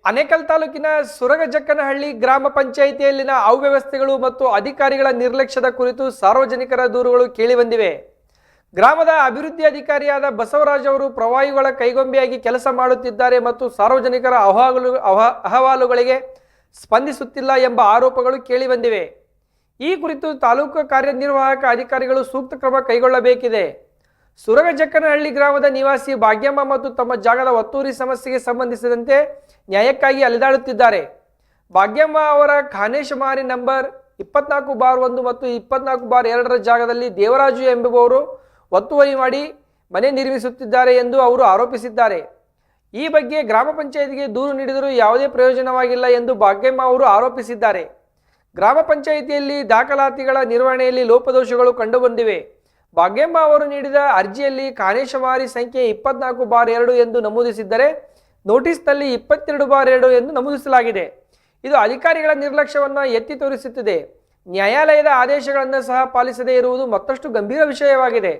ಆನೇಕಲ್ ತಾಲೂಕಿನ ಸುರಗಜಕ್ಕನಹಳ್ಳಿ ಗ್ರಾಮ ಪಂಚಾಯಿತಿಯಲ್ಲಿನ ಅವ್ಯವಸ್ಥೆಗಳು ಮತ್ತು ಅಧಿಕಾರಿಗಳ ನಿರ್ಲಕ್ಷ್ಯದ ಕುರಿತು ಸಾರ್ವಜನಿಕರ ದೂರುಗಳು ಕೇಳಿಬಂದಿವೆ. ಗ್ರಾಮದ ಅಭಿವೃದ್ಧಿ ಅಧಿಕಾರಿಯಾದ ಬಸವರಾಜ್ ಅವರು ಪ್ರವಾಹಿಗಳ ಕೈಗೊಂಬೆಯಾಗಿ ಕೆಲಸ ಮಾಡುತ್ತಿದ್ದಾರೆ ಮತ್ತು ಸಾರ್ವಜನಿಕರ ಅಹವಾಲುಗಳಿಗೆ ಸ್ಪಂದಿಸುತ್ತಿಲ್ಲ ಎಂಬ ಆರೋಪಗಳು ಕೇಳಿಬಂದಿವೆ. ಈ ಕುರಿತು ತಾಲೂಕು ಕಾರ್ಯನಿರ್ವಾಹಕ ಅಧಿಕಾರಿಗಳು ಸೂಕ್ತ ಕ್ರಮ ಕೈಗೊಳ್ಳಬೇಕಿದೆ. ಸುರಗಜಕ್ಕನಹಳ್ಳಿ ಗ್ರಾಮದ ನಿವಾಸಿ ಭಾಗ್ಯಮ್ಮ ಮತ್ತು ತಮ್ಮ ಜಾಗದ ಒತ್ತುವರಿ ಸಮಸ್ಯೆಗೆ ಸಂಬಂಧಿಸಿದಂತೆ ನ್ಯಾಯಕ್ಕಾಗಿ ಅಲೆದಾಡುತ್ತಿದ್ದಾರೆ. ಭಾಗ್ಯಮ್ಮ ಅವರ ಖಾನೇಶಮಾರಿ ನಂಬರ್ 24/1 ಮತ್ತು 24/2 ಜಾಗದಲ್ಲಿ ದೇವರಾಜು ಎಂಬುವವರು ಒತ್ತುವರಿ ಮಾಡಿ ಮನೆ ನಿರ್ಮಿಸುತ್ತಿದ್ದಾರೆ ಎಂದು ಅವರು ಆರೋಪಿಸಿದ್ದಾರೆ. ಈ ಬಗ್ಗೆ ಗ್ರಾಮ ಪಂಚಾಯಿತಿಗೆ ದೂರು ನೀಡಿದರೂ ಯಾವುದೇ ಪ್ರಯೋಜನವಾಗಿಲ್ಲ ಎಂದು ಭಾಗ್ಯಮ್ಮ ಅವರು ಆರೋಪಿಸಿದ್ದಾರೆ. ಗ್ರಾಮ ಪಂಚಾಯಿತಿಯಲ್ಲಿ ದಾಖಲಾತಿಗಳ ನಿರ್ವಹಣೆಯಲ್ಲಿ ಲೋಪದೋಷಗಳು ಕಂಡುಬಂದಿವೆ. ಭಾಗ್ಯಮ್ಮ ಅವರು ನೀಡಿದ ಅರ್ಜಿಯಲ್ಲಿ ಖಾನೇಶಮಾರಿ ಸಂಖ್ಯೆ 24/2 ಎಂದು ನಮೂದಿಸಿದ್ದರೆ ನೋಟಿಸ್ನಲ್ಲಿ 22/2 ಎಂದು ನಮೂದಿಸಲಾಗಿದೆ. ಇದು ಅಧಿಕಾರಿಗಳ ನಿರ್ಲಕ್ಷ್ಯವನ್ನು ಎತ್ತಿ ತೋರಿಸುತ್ತಿದೆ. ನ್ಯಾಯಾಲಯದ ಆದೇಶಗಳನ್ನು ಸಹ ಪಾಲಿಸದೇ ಇರುವುದು ಮತ್ತಷ್ಟು ಗಂಭೀರ ವಿಷಯವಾಗಿದೆ.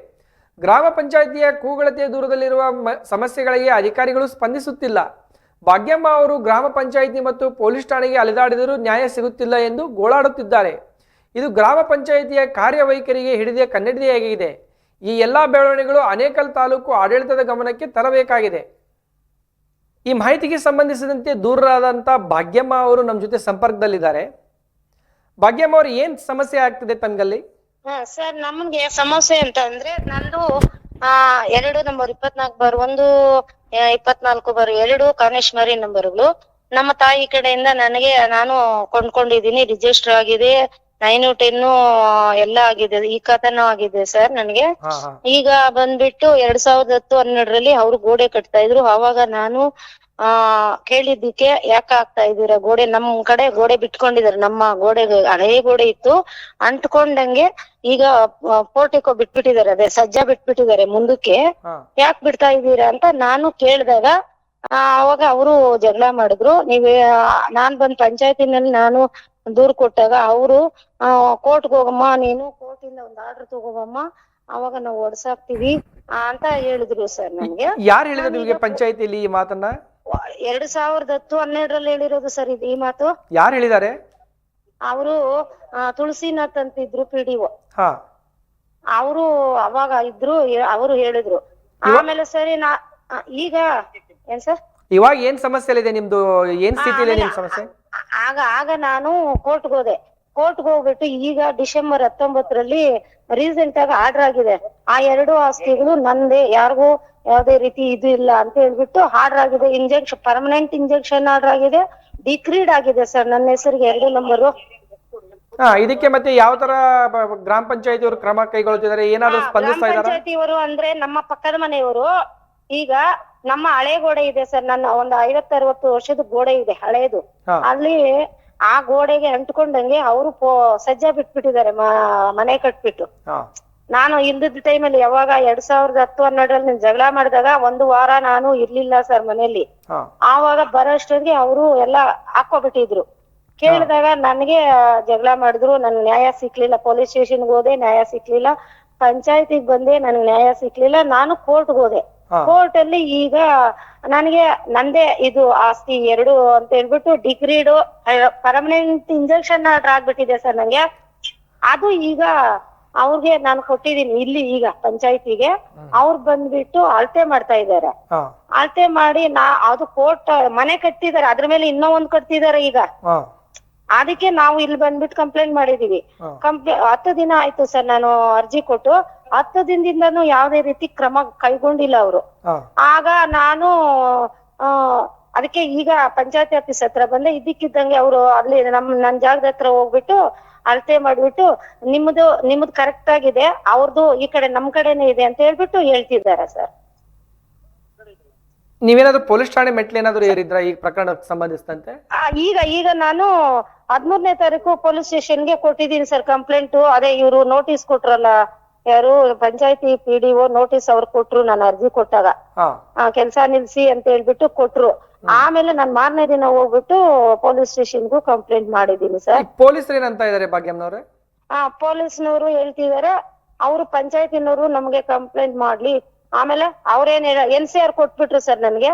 ಗ್ರಾಮ ಪಂಚಾಯಿತಿಯ ಕೂಗಳತೆ ದೂರದಲ್ಲಿರುವ ಸಮಸ್ಯೆಗಳಿಗೆ ಅಧಿಕಾರಿಗಳು ಸ್ಪಂದಿಸುತ್ತಿಲ್ಲ. ಭಾಗ್ಯಮ್ಮ ಅವರು ಗ್ರಾಮ ಪಂಚಾಯಿತಿ ಮತ್ತು ಪೊಲೀಸ್ ಠಾಣೆಗೆ ಅಲೆದಾಡಿದರೂ ನ್ಯಾಯ ಸಿಗುತ್ತಿಲ್ಲ ಎಂದು ಗೋಳಾಡುತ್ತಿದ್ದಾರೆ. ಇದು ಗ್ರಾಮ ಪಂಚಾಯಿತಿಯ ಕಾರ್ಯವೈಖರಿಗೆ ಹಿಡಿದ ಕನ್ನಡಿಯಾಗಿದೆ. ಈ ಎಲ್ಲ ಬೆಳವಣಿಗೆಗಳು ಆನೇಕಲ್ ತಾಲೂಕು ಆಡಳಿತದ ಗಮನಕ್ಕೆ ತರಬೇಕಾಗಿದೆ. ಈ ಮಾಹಿತಿಗೆ ಸಂಬಂಧಿಸಿದಂತೆ ದೂರರಾದಂಥ ಭಾಗ್ಯಮ್ಮ ಅವರು ನಮ್ಮ ಜೊತೆ ಸಂಪರ್ಕದಲ್ಲಿದ್ದಾರೆ. ಭಾಗ್ಯಮ್ಮ ಅವರು ಏನ್ ಸಮಸ್ಯೆ ಆಗ್ತಿದೆ ತಮ್ಗಲ್ಲಿ? ಸರ್, ನಮ್ಗೆ ಸಮಸ್ಯೆ ಅಂತ ಅಂದ್ರೆ ನಂದು 2 ನಂಬರ್ 24/1 24/2 ಖಾನೇಶಮಾರಿ ನಂಬರ್ಗಳು ನಮ್ಮ ತಾಯಿ ಕಡೆಯಿಂದ ನಾನು ಕೊಂಡ್ಕೊಂಡಿದೀನಿ. ರಿಜಿಸ್ಟರ್ ಆಗಿದೆ, 9-10 ಎಲ್ಲ ಆಗಿದೆ, ಈ ಖಾತಾನು ಆಗಿದೆ ಸರ್. ನನಗೆ ಈಗ ಬಂದ್ಬಿಟ್ಟು 2010-12 ಅವ್ರು ಗೋಡೆ ಕಟ್ತಾ ಇದ್ರು. ಅವಾಗ ನಾನು ಕೇಳಿದ್ದಕ್ಕೆ ಯಾಕ ಆಗ್ತಾ ಇದೀರ ಗೋಡೆ, ನಮ್ ಕಡೆ ಗೋಡೆ ಬಿಟ್ಕೊಂಡಿದಾರೆ. ನಮ್ಮ ಗೋಡೆ ಹಳೆ ಗೋಡೆ ಇತ್ತು, ಅಂಟ್ಕೊಂಡಂಗೆ ಈಗ ಪೋರ್ಟಿಕೋ ಬಿಟ್ಬಿಟ್ಟಿದ್ದಾರೆ, ಅದೇ ಸಜ್ಜಾ ಬಿಟ್ಬಿಟ್ಟಿದ್ದಾರೆ ಮುಂದಕ್ಕೆ. ಯಾಕೆ ಬಿಡ್ತಾ ಇದ್ದೀರಾ ಅಂತ ನಾನು ಕೇಳಿದಾಗ ಅವಾಗ ಅವರು ಜಗಳ ಮಾಡಿದ್ರು. ನಾನ್ ಬಂದ್ ಪಂಚಾಯತಿನಲ್ಲಿ ನಾನು ದೂರ್ ಕೊಟ್ಟಾಗ ಅವರು ಕೋರ್ಟ್ಗೆ ಹೋಗಮ್ಮ, ನೀನು ಕೋರ್ಟಿಂದ ಒಂದು ಆರ್ಡರ್ ತಗೋಬಮ್ಮ, ಅವಾಗ ನಾವು ಒಡ್ಸಾಕ್ತಿವಿ ಅಂತ ಹೇಳಿದ್ರು ಸರ್. ನನ್ಗೆ ಯಾರು ಹೇಳಿದ್ರು ನಿಮಗೆ ಪಂಚಾಯತಿಯಲ್ಲಿ ಈ ಮಾತನ್ನ? 2010-12 ಹೇಳಿರೋದು ಸರ್ ಇದು ಈ ಮಾತು. ಯಾರು ಹೇಳಿದ್ದಾರೆ? ಅವರು ತುಳಸಿನಾಥ್ ಅಂತಿದ್ರು PDO. ಅವರು ಅವಾಗ ಇದ್ರು, ಅವರು ಹೇಳಿದ್ರು. ಆಮೇಲೆ ಸರಿ ಈಗ ಏನ್ ಸರ್, ಇವಾಗ ಏನ್ ಸಮಸ್ಯೆ ಇದೆ ನಿಮ್ದು? ಏನ್ ಸ್ಥಿತಿ ಇದೆ ನಿಮ್ ಸಮಸ್ಯೆ? ಆಗ ನಾನು ಕೋರ್ಟ್ಗೆ ಹೋಗ್ಬಿಟ್ಟು ಈಗ ಡಿಸೆಂಬರ್ 19 ರೀಸೆಂಟ್ ಆಗಿ ಆರ್ಡರ್ ಆಗಿದೆ. ಆ 2 ಆಸ್ತಿಗಳು ನಂದೇ, ಯಾರಿಗೂ ಯಾವ್ದೇ ರೀತಿ ಇದು ಇಲ್ಲ ಅಂತ ಹೇಳ್ಬಿಟ್ಟು ಆರ್ಡರ್ ಆಗಿದೆ. ಪರ್ಮನೆಂಟ್ ಇಂಜೆಕ್ಷನ್ ಆರ್ಡರ್ ಆಗಿದೆ, ಡಿಕ್ರೀಡ್ ಆಗಿದೆ ಸರ್ ನನ್ನ ಹೆಸರಿಗೆ 2 ನಂಬರು. ಇದಕ್ಕೆ ಮತ್ತೆ ಯಾವ ತರ ಗ್ರಾಮ ಪಂಚಾಯತಿ ಅವರು ಕ್ರಮ ಕೈಗೊಳ್ಳುತ್ತಿದ್ದಾರೆ? ಏನಾದ್ರು ಸ್ಪಂದಿಸ್ತಾ ಇದ್ದಾರೆ? ಪಂಚಾಯತಿಯವರು ಅಂದ್ರೆ ನಮ್ಮ ಪಕ್ಕದ ಮನೆಯವರು. ಈಗ ನಮ್ಮ ಹಳೆ ಗೋಡೆ ಇದೆ ಸರ್, ನನ್ನ ಒಂದು 50-60 ವರ್ಷದ ಗೋಡೆ ಇದೆ ಹಳೇದು. ಅಲ್ಲಿ ಆ ಗೋಡೆಗೆ ಅಂಟ್ಕೊಂಡಂಗೆ ಅವರು ಸಜ್ಜಾ ಬಿಟ್ಬಿಟ್ಟಿದ್ದಾರೆ, ಮನೆ ಕಟ್ಬಿಟ್ಟು. ನಾನು ಇಲ್ದಿದ್ದ ಟೈಮಲ್ಲಿ ಯಾವಾಗ 2010-12 ಜಗಳ ಮಾಡಿದಾಗ 1 ವಾರ ನಾನು ಇರ್ಲಿಲ್ಲ ಸರ್ ಮನೆಯಲ್ಲಿ. ಆವಾಗ ಬರೋಷ್ಟೊತ್ತಿಗೆ ಅವರು ಎಲ್ಲ ಹಾಕೋಬಿಟ್ಟಿದ್ರು. ಕೇಳಿದಾಗ ನನ್ಗೆ ಜಗಳ ಮಾಡಿದ್ರು, ನನ್ ನ್ಯಾಯ ಸಿಕ್ಲಿಲ್ಲ. ಪೊಲೀಸ್ ಸ್ಟೇಷನ್ಗೆ ಹೋದೆ, ನ್ಯಾಯ ಸಿಕ್ಲಿಲ್ಲ. ಪಂಚಾಯತಿಗೆ ಬಂದೆ, ನನ್ಗೆ ನ್ಯಾಯ ಸಿಕ್ಲಿಲ್ಲ. ನಾನು ಕೋರ್ಟ್ಗೆ ಹೋದೆ. ಕೋರ್ಟ್ ಅಲ್ಲಿ ಈಗ ನನಗೆ ನಂದೇ ಇದು ಆಸ್ತಿ 2 ಅಂತ ಹೇಳ್ಬಿಟ್ಟು ಡಿಗ್ರೀಡ್ ಪರ್ಮನೆಂಟ್ ಇಂಜೆಕ್ಷನ್ ಆರ್ಡರ್ ಆಗ್ಬಿಟ್ಟಿದೆ ಸರ್ ನಂಗೆ. ಅದು ಈಗ ಅವ್ರಿಗೆ ನಾನು ಕೊಟ್ಟಿದೀನಿ ಇಲ್ಲಿ ಈಗ ಪಂಚಾಯತಿಗೆ. ಅವ್ರು ಬಂದ್ಬಿಟ್ಟು ಅಳತೆ ಮಾಡ್ತಾ ಇದಾರೆ. ಅಳತೆ ಮಾಡಿ ಅದು ಕೋರ್ಟ್ ಮನೆ ಕಟ್ತಿದಾರೆ, ಅದ್ರ ಮೇಲೆ ಇನ್ನೂ ಒಂದ್ ಕಟ್ತಿದಾರೆ ಈಗ. ಅದಕ್ಕೆ ನಾವು ಇಲ್ಲಿ ಬಂದ್ಬಿಟ್ಟು ಕಂಪ್ಲೇಂಟ್ ಮಾಡಿದೀವಿ. 10 ದಿನ ಆಯ್ತು ಸರ್ ನಾನು ಅರ್ಜಿ ಕೊಟ್ಟು. 10 ದಿನದಿಂದನೂ ಯಾವ್ದೇ ರೀತಿ ಕ್ರಮ ಕೈಗೊಂಡಿಲ್ಲ ಅವರು. ಆಗ ನಾನು ಅದಕ್ಕೆ ಈಗ ಪಂಚಾಯತಿ ಆಫೀಸ್ ಹತ್ರ ಬಂದೆ. ಇದ್ದಕ್ಕಿದ್ದಂಗೆ ಅವರು ಅಲ್ಲಿ ನನ್ ಜಾಗದ ಹತ್ರ ಹೋಗ್ಬಿಟ್ಟು ಅಳತೆ ಮಾಡ್ಬಿಟ್ಟು ನಿಮ್ದು ಕರೆಕ್ಟ್ ಆಗಿದೆ, ಅವ್ರದ್ದು ಈ ಕಡೆ ನಮ್ ಕಡೆನೇ ಇದೆ ಅಂತ ಹೇಳ್ಬಿಟ್ಟು ಹೇಳ್ತಿದ್ದಾರೆ ಸರ್. ನೀವೇನಾದ್ರು ಪೊಲೀಸ್ ಠಾಣೆ ಮೆಟ್ಲೇನಾದ್ರು ಏರಿದ್ರ ಈ ಪ್ರಕರಣಕ್ಕೆ ಸಂಬಂಧಿಸಿದಂತೆ? ಈಗ ನಾನು 13ನೇ ತಾರೀಕು ಪೊಲೀಸ್ ಸ್ಟೇಷನ್ಗೆ ಕೊಟ್ಟಿದ್ದೀನಿ ಸರ್ ಕಂಪ್ಲೇಂಟ್. ಅದೇ ಇವ್ರು ನೋಟಿಸ್ ಕೊಟ್ರಲ್ಲ, ಯಾರು ಪಂಚಾಯತಿ PDO ನೋಟಿಸ್ ಅವ್ರು ಕೊಟ್ರು. ನಾನು ಅರ್ಜಿ ಕೊಟ್ಟಾಗ ಕೆಲ್ಸ ನಿಲ್ಸಿ ಅಂತ ಹೇಳ್ಬಿಟ್ಟು ಕೊಟ್ರು. ಆಮೇಲೆ ನಾನ್ ಮಾರನೇ ದಿನ ಹೋಗ್ಬಿಟ್ಟು ಪೊಲೀಸ್ ಸ್ಟೇಷನ್ಗೂ ಕಂಪ್ಲೇಂಟ್ ಮಾಡಿದೀನಿ ಸರ್. ಪೊಲೀಸರು ಏನಂತ ಇದಾರೆ ಭಾಗ್ಯಮ್ಮನವ್ರೆ? ಪೊಲೀಸ್ನವರು ಹೇಳ್ತಿದಾರೆ ಅವ್ರು ಪಂಚಾಯತಿನವರು ನಮ್ಗೆ ಕಂಪ್ಲೇಂಟ್ ಮಾಡ್ಲಿ. ಆಮೇಲೆ ಅವ್ರೇನ್ NCR ಕೊಟ್ಬಿಟ್ರು ಸರ್ ನನ್ಗೆ.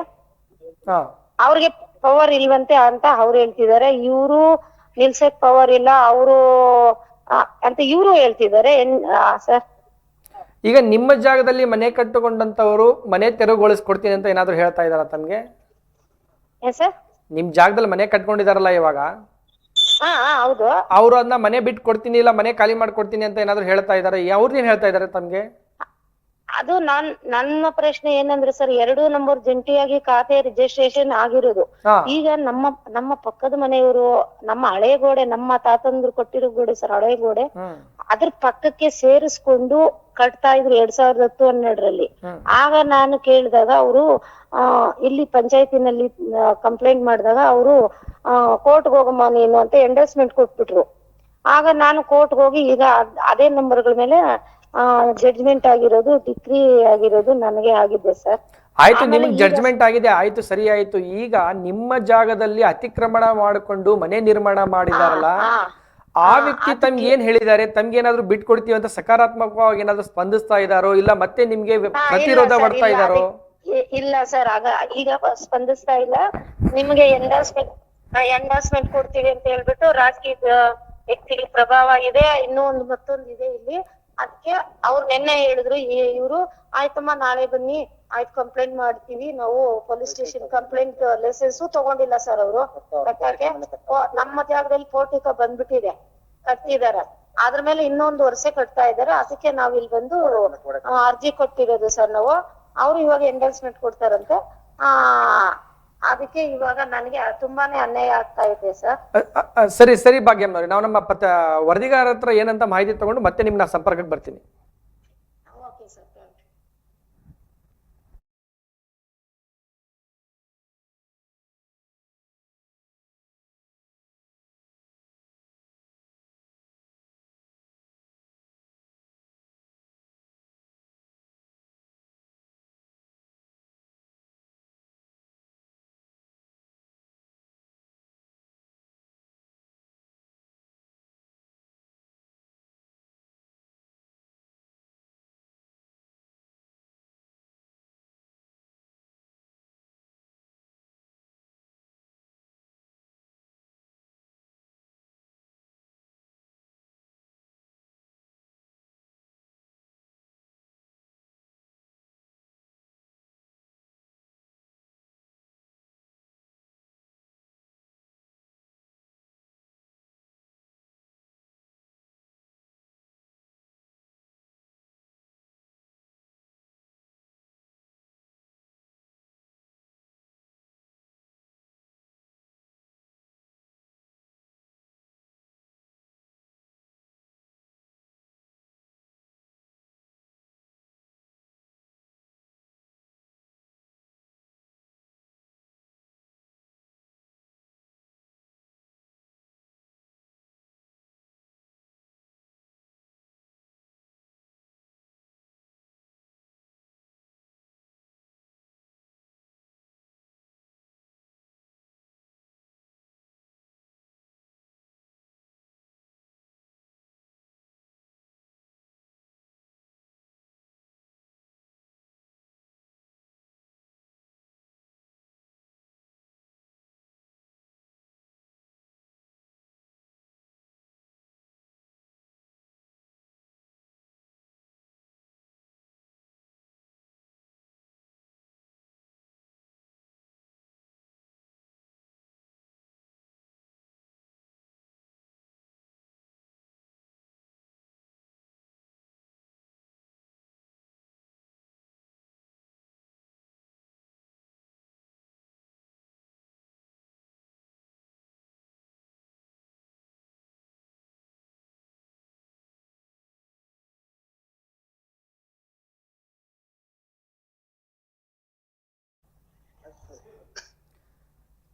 ಅವ್ರಿಗೆ ಪವರ್ ಇಲ್ವಂತೆ ಅಂತ ಅವ್ರು ಹೇಳ್ತಿದ್ದಾರೆ, ಇವರು ನಿಲ್ಸಕ್ ಪವರ್ ಇಲ್ಲ ಅವರು ಅಂತ ಇವರು ಹೇಳ್ತಿದ್ದಾರೆ ಸರ್. ಈಗ ನಿಮ್ಮ ಜಾಗದಲ್ಲಿ ಮನೆ ಕಟ್ಟುಕೊಂಡಂತವರು ಮನೆ ತೆರವುಗೊಳಿಸ್ಕೊಡ್ತೀನಿ ಅಂತ ಏನಾದ್ರು ಹೇಳ್ತಾ ಇದಾರ ತಮ್ಗೆ? ಏನ್ ಸರ್? ನಿಮ್ ಜಾಗದಲ್ಲಿ ಮನೆ ಕಟ್ಕೊಂಡಿದಾರಲ್ಲ ಇವಾಗ, ಹೌದು. ಅವ್ರು ಅದನ್ನ ಮನೆ ಬಿಟ್ಟು ಕೊಡ್ತೀನಿ ಇಲ್ಲ ಮನೆ ಖಾಲಿ ಮಾಡ್ಕೊಡ್ತೀನಿ ಅಂತ ಏನಾದ್ರು ಹೇಳ್ತಾ ಇದಾರೆ? ಅವ್ರನ್ನೇನ್ ಹೇಳ್ತಾ ಇದಾರೆ ತಮ್ಗೆ? ಅದು ನನ್ನ ಪ್ರಶ್ನೆ ಏನಂದ್ರೆ ಸರ್, 2 ನಂಬರ್ ಜಂಟಿಯಾಗಿ ಖಾತೆ ರಿಜಿಸ್ಟ್ರೇಷನ್ ಆಗಿರೋದು. ಈಗ ನಮ್ಮ ಪಕ್ಕದ ಮನೆಯವರು ನಮ್ಮ ಹಳೆ ಗೋಡೆ, ನಮ್ಮ ತಾತಂದ್ರು ಕೊಟ್ಟಿರೋ ಗೋಡೆ ಸರ್, ಹಳೆ ಗೋಡೆ, ಅದ್ರ ಪಕ್ಕಕ್ಕೆ ಸೇರಿಸ್ಕೊಂಡು ಕಟ್ತಾ ಇದ್ರು 2010-12ರಲ್ಲಿ. ಆಗ ನಾನು ಕೇಳಿದಾಗ ಅವರು ಇಲ್ಲಿ ಪಂಚಾಯತಿನಲ್ಲಿ ಕಂಪ್ಲೇಂಟ್ ಮಾಡಿದಾಗ ಅವರು ಕೋರ್ಟ್ಗೆ ಹೋಗಮ್ಮ ನೀನು ಅಂತ ಎಂಡರ್ಸ್ಮೆಂಟ್ ಕೊಟ್ಬಿಟ್ರು. ಆಗ ನಾನು ಕೋರ್ಟ್ಗೆ ಹೋಗಿ ಈಗ ಅದೇ ನಂಬರ್ಗಳ ಮೇಲೆ ಜಡ್ಜ್ಮೆಂಟ್ ಆಗಿರೋದು, ಡಿಗ್ರಿ ಆಗಿರೋದು ನನಗೆ ಆಗಿದೆ ಸರ್. ಆಯ್ತು, ನಿಮ್ಗೆ ಜಡ್ಜ್ಮೆಂಟ್ ಆಗಿದೆ, ಆಯ್ತು, ಸರಿ ಆಯ್ತು. ಈಗ ನಿಮ್ಮ ಜಾಗದಲ್ಲಿ ಅತಿಕ್ರಮಣ ಮಾಡಿಕೊಂಡು ಮನೆ ನಿರ್ಮಾಣ ಮಾಡಿದಾರಲ್ಲ, ಆ ವ್ಯಕ್ತಿ ತಮ್ಗೆ ಏನ್ ಹೇಳಿದ್ದಾರೆ? ತಮ್ಗೆ ಏನಾದ್ರು ಬಿಟ್ಕೊಡ್ತೀವಿ ಅಂತ ಸಕಾರಾತ್ಮಕವಾಗಿ ಏನಾದ್ರು ಸ್ಪಂದಿಸ್ತಾ ಇದಾರೋ ಇಲ್ಲ ಮತ್ತೆ ನಿಮ್ಗೆ ಪ್ರತಿರೋಧ ಮಾಡ್ತಾ ಇದಾರೋ? ಇಲ್ಲ ಸರ್, ಆಗ ಈಗ ಸ್ಪಂದಿಸ್ತಾ ಇಲ್ಲ. ನಿಮ್ಗೆ ಎಂಡಾಸ್ಮೆಂಟ್ ಕೊಡ್ತೀವಿ ಅಂತ ಹೇಳ್ಬಿಟ್ಟು ರಾಜಕೀಯ ವ್ಯಕ್ತಿಗಳ ಪ್ರಭಾವ ಇದೆ, ಇನ್ನೂ ಮತ್ತೊಂದು ಇದೆ ಇಲ್ಲಿ. ಅದಕ್ಕೆ ಅವ್ರು ನಿನ್ನೆ ಹೇಳಿದ್ರು ಇವ್ರು, ಆಯ್ತಮ್ಮ ನಾಳೆ ಬನ್ನಿ, ಆಯ್ತು ಕಂಪ್ಲೇಂಟ್ ಮಾಡ್ತೀವಿ ನಾವು, ಪೊಲೀಸ್ ಸ್ಟೇಷನ್ ಕಂಪ್ಲೇಂಟ್ ಲೈಸೆನ್ಸ್ ತಗೊಂಡಿಲ್ಲ ಸರ್ ಅವರು ಕಟ್ಟಕ್ಕೆ. ನಮ್ಮ ಜಾಗದಲ್ಲಿ ಪೋರ್ಟಿಕ ಬಂದ್ಬಿಟ್ಟಿದೆ, ಕಟ್ತಿದಾರ, ಅದ್ರ ಮೇಲೆ ಇನ್ನೊಂದು ವರ್ಷ ಕಟ್ತಾ ಇದಾರೆ. ಅದಕ್ಕೆ ನಾವ್ ಇಲ್ಲಿ ಬಂದು ಅರ್ಜಿ ಕೊಟ್ಟಿರೋದು ಸರ್ ನಾವು. ಅವ್ರು ಇವಾಗ ಎಂಡರ್ಸ್ಮೆಂಟ್ ಕೊಡ್ತಾರಂತೆ. ಅದಕ್ಕೆ ಇವಾಗ ನನಗೆ ತುಂಬಾನೇ ಅನ್ಯಾಯ ಆಗ್ತಾ ಇದೆ ಸರ್. ಸರಿ ಸರಿ ಭಾಗ್ಯಮ್ಮ, ನಾವು ನಮ್ಮ ವರದಿಗಾರ ಹತ್ರ ಏನಂತ ಮಾಹಿತಿ ತಗೊಂಡು ಮತ್ತೆ ನಿಮ್ನ ಸಂಪರ್ಕಕ್ಕೆ ಬರ್ತೀನಿ.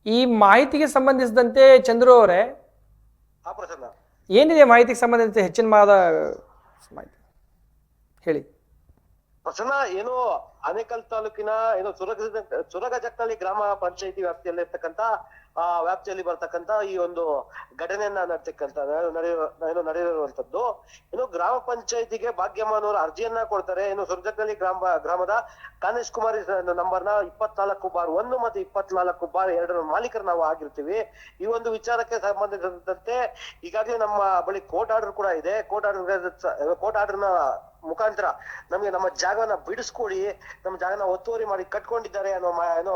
ಈ ಮಾಹಿತಿಗೆ ಸಂಬಂಧಿಸಿದಂತೆ ಚಂದ್ರು ಅವರೇ, ಏನಿದೆ ಮಾಹಿತಿಗೆ ಸಂಬಂಧಿಸಿದಂತೆ ಹೆಚ್ಚಿನ ಮಾಹಿತಿ ಹೇಳಿ. ಪ್ರಸನ್ನ ಏನು ಆನೇಕಲ್ ತಾಲೂಕಿನ ಏನು ಸುರಗಜಕ್ನಳ್ಳಿ ಗ್ರಾಮ ಪಂಚಾಯತಿ ವ್ಯಾಪ್ತಿಯಲ್ಲಿ ಇರ್ತಕ್ಕಂತ ವ್ಯಾಪ್ತಿಯಲ್ಲಿ ಬರ್ತಕ್ಕಂತ ಈ ಒಂದು ಘಟನೆಯನ್ನ ನಡೆದಿರುವಂತದ್ದು. ಏನು ಗ್ರಾಮ ಪಂಚಾಯತಿಗೆ ಭಾಗ್ಯಮ್ಮನವರು ಅರ್ಜಿಯನ್ನ ಕೊಡ್ತಾರೆ. ಏನು ಸುರಗಜಕ್ನಳ್ಳಿ ಗ್ರಾಮದ ಕಾನೇಶ್ ಕುಮಾರಿ ನಂಬರ್ನ 24/1 ಮತ್ತು 24/2 ಮಾಲೀಕರು ನಾವು ಆಗಿರ್ತೀವಿ. ಈ ಒಂದು ವಿಚಾರಕ್ಕೆ ಸಂಬಂಧಿಸಿದಂತೆ ಈಗಾಗಲೇ ನಮ್ಮ ಬಳಿ ಕೋರ್ಟ್ ಆರ್ಡರ್ ಕೂಡ ಇದೆ. ಕೋರ್ಟ್ ಆರ್ಡರ್ನ ಮುಖಾಂತರ ನಮ್ಗೆ ನಮ್ಮ ಜಾಗವನ್ನ ಬಿಡಿಸ್ಕೊಡಿ, ನಮ್ಮ ಜಾಗನ ಒತ್ತುವರಿ ಮಾಡಿ ಕಟ್ಕೊಂಡಿದ್ದಾರೆ ಏನೋ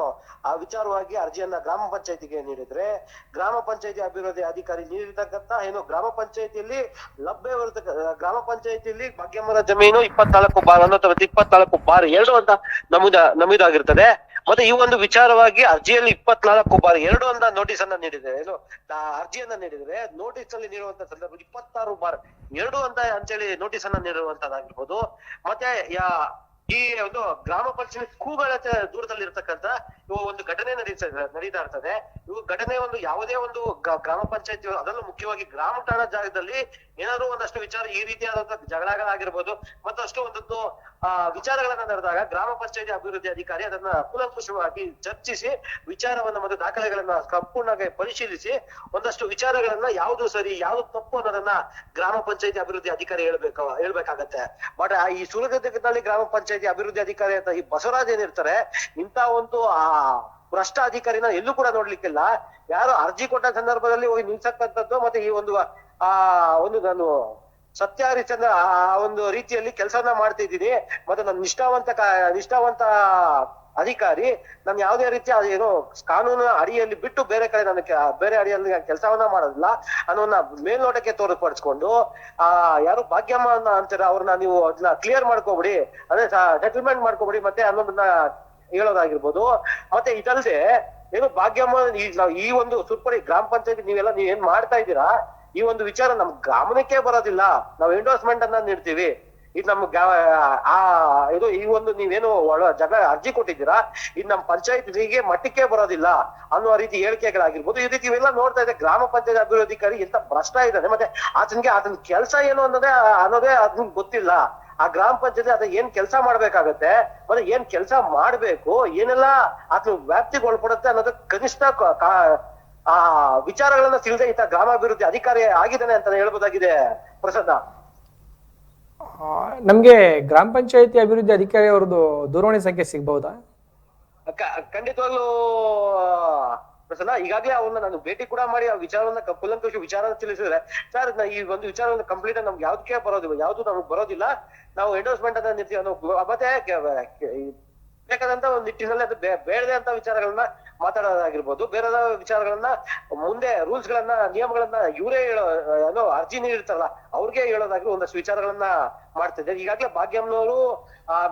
ಆ ವಿಚಾರವಾಗಿ ಅರ್ಜಿಯನ್ನ ಗ್ರಾಮ ಪಂಚಾಯತಿಗೆ ನೀಡಿದ್ರೆ, ಗ್ರಾಮ ಪಂಚಾಯತಿ ಅಭಿವೃದ್ಧಿ ಅಧಿಕಾರಿ ನೀಡಿರ್ತಕ್ಕಂತ ಏನು ಗ್ರಾಮ ಪಂಚಾಯತಿಯಲ್ಲಿ ಗ್ರಾಮ ಪಂಚಾಯತಿಯಲ್ಲಿ ಭಾಗ್ಯಮ್ಮನ ಜಮೀನು 24/1 ಅಥವಾ 24/2 ಅಂತ ನಮೂದಾಗಿರ್ತದೆ. ಮತ್ತೆ ಈ ಒಂದು ವಿಚಾರವಾಗಿ ಅರ್ಜಿಯಲ್ಲಿ 24/2 ಅಂತ ನೋಟಿಸ್ ಅನ್ನ ನೀಡಿದೆ. ಏನು ಅರ್ಜಿಯನ್ನ ನೀಡಿದ್ರೆ ನೋಟಿಸ್ ಅಲ್ಲಿ ನೀಡುವಂತ ಸಂದರ್ಭ 26/2 ಅಂತೇಳಿ ನೋಟಿಸ್ ಅನ್ನ ನೀಡುವಂತದ್ದಾಗಿರ್ಬೋದು. ಮತ್ತೆ ಈ ಒಂದು ಗ್ರಾಮ ಪಂಚಾಯತ್ ಕೂಗಳ ದೂರದಲ್ಲಿ ಇರ್ತಕ್ಕಂತ ಒಂದು ಘಟನೆ ನಡೀತಾ ಇರ್ತದೆ. ಇವು ಘಟನೆ ಒಂದು ಯಾವುದೇ ಒಂದು ಗ್ರಾಮ ಪಂಚಾಯತಿ, ಅದರಲ್ಲೂ ಮುಖ್ಯವಾಗಿ ಗ್ರಾಮ ಠಾಣಾ ಜಾಗದಲ್ಲಿ ಏನಾದ್ರು ಒಂದಷ್ಟು ವಿಚಾರ ಈ ರೀತಿಯಾದಂತಹ ಜಗಳಗಳಾಗಿರ್ಬೋದು ಮತ್ತಷ್ಟು ಒಂದೊಂದು ವಿಚಾರಗಳನ್ನ ನಡೆದಾಗ ಗ್ರಾಮ ಪಂಚಾಯತಿ ಅಭಿವೃದ್ಧಿ ಅಧಿಕಾರಿ ಅದನ್ನ ಕೂಲಂಕುಷವಾಗಿ ಚರ್ಚಿಸಿ ವಿಚಾರವನ್ನ ಮತ್ತು ದಾಖಲೆಗಳನ್ನ ಸಂಪೂರ್ಣವಾಗಿ ಪರಿಶೀಲಿಸಿ ಒಂದಷ್ಟು ವಿಚಾರಗಳನ್ನ ಯಾವ್ದು ಸರಿ ಯಾವ್ದು ತಪ್ಪು ಅನ್ನೋದನ್ನ ಗ್ರಾಮ ಪಂಚಾಯತಿ ಅಭಿವೃದ್ಧಿ ಅಧಿಕಾರಿ ಹೇಳ್ಬೇಕಾಗತ್ತೆ. ಬಟ್ ಈ ಸುರಗಜಕ್ನಳ್ಳಿ ಗ್ರಾಮ ಪಂಚಾಯತಿ ಅಭಿವೃದ್ಧಿ ಅಧಿಕಾರಿ ಅಂತ ಈ ಬಸವರಾಜ್ ಏನಿರ್ತಾರೆ, ಇಂತ ಒಂದು ಭ್ರಷ್ಟ ಅಧಿಕಾರಿನ ಎಲ್ಲೂ ಕೂಡ ನೋಡ್ಲಿಕ್ಕಿಲ್ಲ. ಯಾರು ಅರ್ಜಿ ಕೊಟ್ಟ ಸಂದರ್ಭದಲ್ಲಿ ಹೋಗಿ ನಿಲ್ಸಕ್ಕಂಥದ್ದು ಮತ್ತೆ ಈ ಒಂದು ನಾನು ಸತ್ಯ ಹರಿಶ್ಚಂದ್ರ ಒಂದು ರೀತಿಯಲ್ಲಿ ಕೆಲಸನ ಮಾಡ್ತಿದ್ದೀನಿ. ಮತ್ತೆ ನಾನು ನಿಷ್ಠಾವಂತ ಅಧಿಕಾರಿ, ನಾನು ಯಾವುದೇ ರೀತಿಯ ಏನು ಕಾನೂನು ಅಡಿಯಲ್ಲಿ ಬಿಟ್ಟು ಬೇರೆ ಅಡಿಯಲ್ಲಿ ಕೆಲಸವನ್ನ ಮಾಡೋದಿಲ್ಲ ಅನ್ನೋನ್ನ ಮೇಲ್ನೋಟಕ್ಕೆ ತೋರ್ಪಡಿಸ್ಕೊಂಡು ಯಾರು ಭಾಗ್ಯಮ್ಮ ಅಂತೀರ ಅವ್ರನ್ನ ನೀವು ಅದನ್ನ ಕ್ಲಿಯರ್ ಮಾಡ್ಕೋಬಿಡಿ, ಅದೇ ಸೆಟಲ್ಮೆಂಟ್ ಮಾಡ್ಕೋಬಿಡಿ ಮತ್ತೆ ಅನ್ನೋದನ್ನ ಹೇಳೋದಾಗಿರ್ಬೋದು. ಮತ್ತೆ ಇದಲ್ಲದೆ ಏನು ಭಾಗ್ಯಮ್ಮ ಈ ಒಂದು ಸುರ್ಪುರಿ ಗ್ರಾಮ ಪಂಚಾಯತಿ ನೀವೇನ್ ಮಾಡ್ತಾ ಇದ್ದೀರಾ, ಈ ಒಂದು ವಿಚಾರ ನಮ್ ಗಮನಕ್ಕೆ ಬರೋದಿಲ್ಲ. ನಾವು ಎಂಡೋರ್ಸ್ಮೆಂಟ್ ಅನ್ನ ನೀಡ್ತೀವಿ, ಇದು ನಮ್ಗೆ ಇದು ಈ ಒಂದು ನೀವೇನು ಅರ್ಜಿ ಕೊಟ್ಟಿದ್ದೀರಾ ಇದು ನಮ್ ಪಂಚಾಯತ್ಗೆ ಮಟ್ಟಕ್ಕೆ ಬರೋದಿಲ್ಲ ಅನ್ನುವ ರೀತಿ ಹೇಳಿಕೆಗಳಾಗಿರ್ಬೋದು. ಈ ರೀತಿ ಇವೆಲ್ಲ ನೋಡ್ತಾ ಇದೆ. ಗ್ರಾಮ ಪಂಚಾಯತ್ ಅಭಿವೃದ್ಧಿ ಅಧಿಕಾರಿ ಎಂತ ಭ್ರಷ್ಟ ಇದ್ದಾನೆ, ಮತ್ತೆ ಆತನ ಕೆಲಸ ಏನು ಅನ್ನೋದೇ ಅದನ್ ಗೊತ್ತಿಲ್ಲ. ಆ ಗ್ರಾಮ ಪಂಚಾಯತಿ ಅದ ಏನ್ ಕೆಲಸ ಮಾಡ್ಬೇಕಾಗತ್ತೆ, ಮತ್ತೆ ಏನ್ ಕೆಲಸ ಮಾಡ್ಬೇಕು, ಏನೆಲ್ಲ ಅದ್ರ ವ್ಯಾಪ್ತಿಗೆ ಒಳಪಡುತ್ತೆ ಅನ್ನೋದು ಕನಿಷ್ಠ ವಿಚಾರಗಳನ್ನ ತಿಳಿದೇ ಈತ ಗ್ರಾಮಾಭಿವೃದ್ಧಿ ಅಧಿಕಾರಿ ಆಗಿದ್ದಾನೆ ಅಂತ ಹೇಳ್ಬೋದಾಗಿದೆ ಪ್ರಸಾದ. ನಮ್ಗೆ ಗ್ರಾಮ ಪಂಚಾಯತಿ ಅಭಿವೃದ್ಧಿ ಅಧಿಕಾರಿ ಅವ್ರದ್ದು ದೂರವಾಣಿ ಸಂಖ್ಯೆ ಸಿಗ್ಬಹುದಾ? ಖಂಡಿತವಾಗ್ಲೂ ಪ್ರಸನ್ನ, ಈಗಾಗಲೇ ಅವ್ರನ್ನ ನಾನು ಭೇಟಿ ಕೂಡ ಮಾಡಿ ಆ ವಿಚಾರವನ್ನ ಕೂಲಂಕುಷ ವಿಚಾರ ತಿಳಿಸಿದ್ರೆ, ಸರ್ ಈ ಒಂದು ವಿಚಾರವನ್ನ ಕಂಪ್ಲೀಟ್ ನಮ್ಗೆ ಯಾವ್ದು ನಮ್ಗೆ ಬರೋದಿಲ್ಲ, ನಾವು ಎಂಡೋರ್ಸ್ಮೆಂಟ್ ಅನ್ನ ನಿಲ್ತೀವಿ ಮತ್ತೆ ಬೇಕಾದಂತ ಒಂದು ನಿಟ್ಟಿನಲ್ಲಿ ಅದು ಬೇಡದೆ ಅಂತ ವಿಚಾರಗಳನ್ನ ಮಾತಾಡೋದಾಗಿರ್ಬೋದು. ಬೇರೆ ವಿಚಾರಗಳನ್ನ ಮುಂದೆ ರೂಲ್ಸ್ ಗಳನ್ನ ನಿಯಮಗಳನ್ನ ಇವರೇ ಅರ್ಜಿ ನೀಡಿರ್ತಾರಲ್ಲ ಅವ್ರಿಗೆ ಹೇಳೋದಾಗಿ ಒಂದಷ್ಟು ವಿಚಾರಗಳನ್ನ ಮಾಡ್ತಿದ್ದಾರೆ. ಈಗಾಗಲೇ ಭಾಗ್ಯಮ್ಮನವರು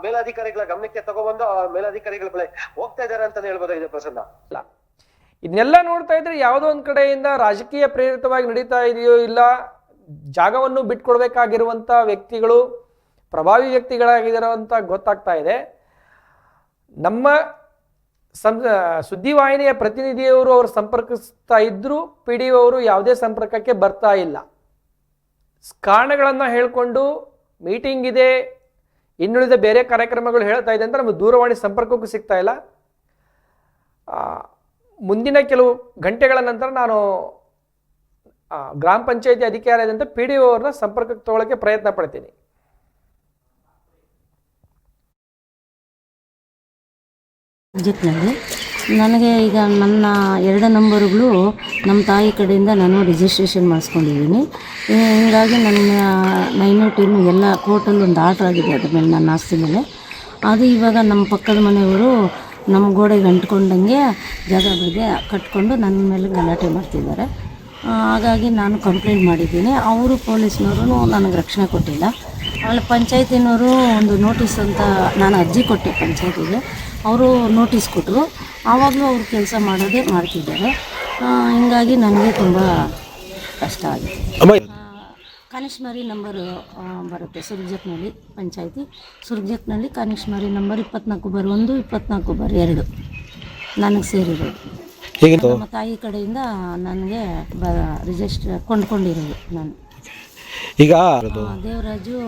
ಮೇಲಾಧಿಕಾರಿಗಳ ಗಮನಕ್ಕೆ ತಗೊಬಂದು ಮೇಲಾಧಿಕಾರಿಗಳ ಬಳಿ ಹೋಗ್ತಾ ಇದ್ದಾರೆ ಅಂತಾನೆ ಹೇಳ್ಬೋದಾಗಿದೆ ಪ್ರಸನ್ನ. ಇದನ್ನೆಲ್ಲ ನೋಡ್ತಾ ಇದ್ರೆ ಯಾವುದೋ ಒಂದ್ ಕಡೆಯಿಂದ ರಾಜಕೀಯ ಪ್ರೇರಿತವಾಗಿ ನಡೀತಾ ಇದೆಯೋ ಇಲ್ಲ ಜಾಗವನ್ನು ಬಿಟ್ಕೊಡ್ಬೇಕಾಗಿರುವಂತ ವ್ಯಕ್ತಿಗಳು ಪ್ರಭಾವಿ ವ್ಯಕ್ತಿಗಳಾಗಿದ್ದಾರೋ ಅಂತ ಗೊತ್ತಾಗ್ತಾ ಇದೆ. ನಮ್ಮ ಸುದ್ದಿವಾಹಿನಿಯ ಪ್ರತಿನಿಧಿಯವರು ಅವರು ಸಂಪರ್ಕಿಸ್ತಾ ಇದ್ರು, PDO ಅವರು ಯಾವುದೇ ಸಂಪರ್ಕಕ್ಕೆ ಬರ್ತಾ ಇಲ್ಲ. ಕಾರಣಗಳನ್ನು ಹೇಳ್ಕೊಂಡು ಮೀಟಿಂಗ್ ಇದೆ, ಇನ್ನುಳಿದ ಬೇರೆ ಕಾರ್ಯಕ್ರಮಗಳು ಹೇಳ್ತಾ ಇದೆ ಅಂತ ನಮಗೆ ದೂರವಾಣಿ ಸಂಪರ್ಕಕ್ಕೂ ಸಿಗ್ತಾ ಇಲ್ಲ. ಮುಂದಿನ ಕೆಲವು ಗಂಟೆಗಳ ನಂತರ ನಾನು ಗ್ರಾಮ ಪಂಚಾಯತಿ ಅಧಿಕಾರಿಯಾದಂಥ PDO ಅವ್ರನ್ನ ಸಂಪರ್ಕಕ್ಕೆ ತಗೊಳ್ಳೋಕ್ಕೆ ಪ್ರಯತ್ನ ಪಡ್ತೀನಿ. ಸಬ್ಜೆಕ್ಟ್ನಲ್ಲಿ ನನಗೆ ಈಗ ನನ್ನ 2 ನಂಬರುಗಳು ನಮ್ಮ ತಾಯಿ ಕಡೆಯಿಂದ ನಾನು ರಿಜಿಸ್ಟ್ರೇಷನ್ ಮಾಡಿಸ್ಕೊಂಡಿದ್ದೀನಿ. ಹೀಗಾಗಿ ನನ್ನ ಮೈನ್ಯೂಟ್ ಇನ್ನು ಎಲ್ಲ ಕೋರ್ಟಲ್ಲಿ ಒಂದು ಆರ್ಡ್ರ್ ಆಗಿದೆ ಅದ್ರ ಮೇಲೆ, ನನ್ನ ಆಸ್ತಿ ಮೇಲೆ. ಅದು ಇವಾಗ ನಮ್ಮ ಪಕ್ಕದ ಮನೆಯವರು ನಮ್ಮ ಗೋಡೆಗೆ ಅಂಟ್ಕೊಂಡಂಗೆ ಜಾಗ ಬಗ್ಗೆ ಕಟ್ಕೊಂಡು ನನ್ನ ಮೇಲೆ ಗಲಾಟೆ ಮಾಡ್ತಿದ್ದಾರೆ. ಹಾಗಾಗಿ ನಾನು ಕಂಪ್ಲೇಂಟ್ ಮಾಡಿದ್ದೀನಿ. ಅವರು ಪೊಲೀಸ್ನವರು ನನಗೆ ರಕ್ಷಣೆ ಕೊಟ್ಟಿಲ್ಲ. ಆಮೇಲೆ ಪಂಚಾಯತಿನವರು ಒಂದು ನೋಟಿಸ್ ಅಂತ ನಾನು ಅರ್ಜಿ ಕೊಟ್ಟೆ ಪಂಚಾಯತಿಗೆ, ಅವರು ನೋಟಿಸ್ ಕೊಟ್ಟರು. ಆವಾಗಲೂ ಅವರು ಕೆಲಸ ಮಾಡೋದೇ ಮಾಡ್ತಿದ್ದಾರೆ. ಹೀಗಾಗಿ ನನಗೆ ತುಂಬ ಕಷ್ಟ ಆಗಿದೆ. ಕಾನಿಷ್ಮಾರಿ ನಂಬರು ಬರುತ್ತೆ ಸುರ್ಜಕ್ನಳ್ಳಿ ಪಂಚಾಯತಿ, ಸುರ್ಜಕ್ನಳ್ಳಿ ಕಾನಿಷ್ಮಾರಿ ನಂಬರ್ 24/1 24/2 ನನಗೆ ಸೇರಿರೋದು. ನಮ್ಮ ತಾಯಿ ಕಡೆಯಿಂದ ನನಗೆ ಕೊಂಡ್ಕೊಂಡಿರೋದು. ನಾನು ಈಗ ದೇವರಾಜು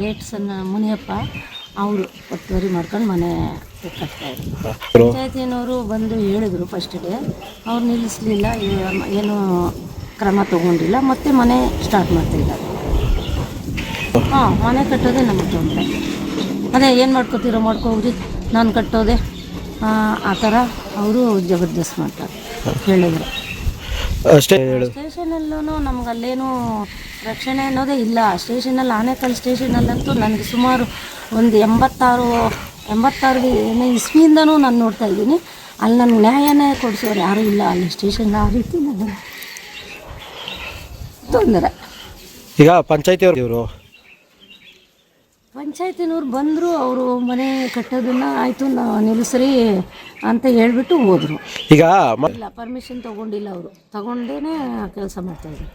ಲೇಟ್ ಮುನಿಯಪ್ಪ ಅವರು ಒತ್ತುವರಿ ಮಾಡ್ಕೊಂಡು ಮನೆ ಕಟ್ತಾಯಿದ್ರು. ಪಂಚಾಯತಿನವರು ಬಂದು ಹೇಳಿದ್ರು ಫಸ್ಟಿಗೆ, ಅವ್ರು ನಿಲ್ಲಿಸಲಿಲ್ಲ, ಏನು ಕ್ರಮ ತಗೊಂಡಿಲ್ಲ, ಮತ್ತೆ ಮನೆ ಸ್ಟಾರ್ಟ್ ಮಾಡ್ತಾಯಿದ್ದಾರೆ. ಹಾಂ, ಮನೆ ಕಟ್ಟೋದೇ ನಮಗೆ ತೊಂದರೆ. ಅದೇ ಏನು ಮಾಡ್ಕೋತೀರೋ ಮಾಡ್ಕೋಗ್ರಿ, ನಾನು ಕಟ್ಟೋದೆ ಆ ಥರ ಅವರು ಜಬರ್ದಸ್ತ್ ಮಾಡ್ತಾರೆ. ಹೇಳಿದ್ರು ಸ್ಟೇಷನಲ್ಲೂ ನಮ್ಗೆ ಅಲ್ಲೇನು ರಕ್ಷಣೆ ಅನ್ನೋದೇ ಇಲ್ಲ. ಸ್ಟೇಷನಲ್ಲಿ ಆನೇಕಲ್ ಸ್ಟೇಷನಲ್ಲಂತೂ ನನಗೆ ಸುಮಾರು ಒಂದು 86 ಇಸ್ವಿಯಿಂದನೂ ನಾನು ನೋಡ್ತಾ ಇದ್ದೀನಿ. ಅಲ್ಲಿ ನನಗೆ ನ್ಯಾಯನೇ ಕೊಡಿಸೋರು ಯಾರೂ ಇಲ್ಲ ಅಲ್ಲಿ ಸ್ಟೇಷನ್. ಆ ರೀತಿ ನನಗೆ ತೊಂದರೆ. ಈಗ ಪಂಚಾಯತಿಯವರು ಪಂಚಾಯತಿನವ್ರು ಬಂದರು, ಅವರು ಮನೆ ಕಟ್ಟೋದನ್ನ ಆಯಿತು ನಿಲ್ಲಿಸ್ರಿ ಅಂತ ಹೇಳ್ಬಿಟ್ಟು ಹೋದರು. ಈಗ ಇಲ್ಲ, ಪರ್ಮಿಷನ್ ತೊಗೊಂಡಿಲ್ಲ, ಅವರು ತಗೊಂಡೇ ಕೆಲಸ ಮಾಡ್ತಾಯಿದ್ರು.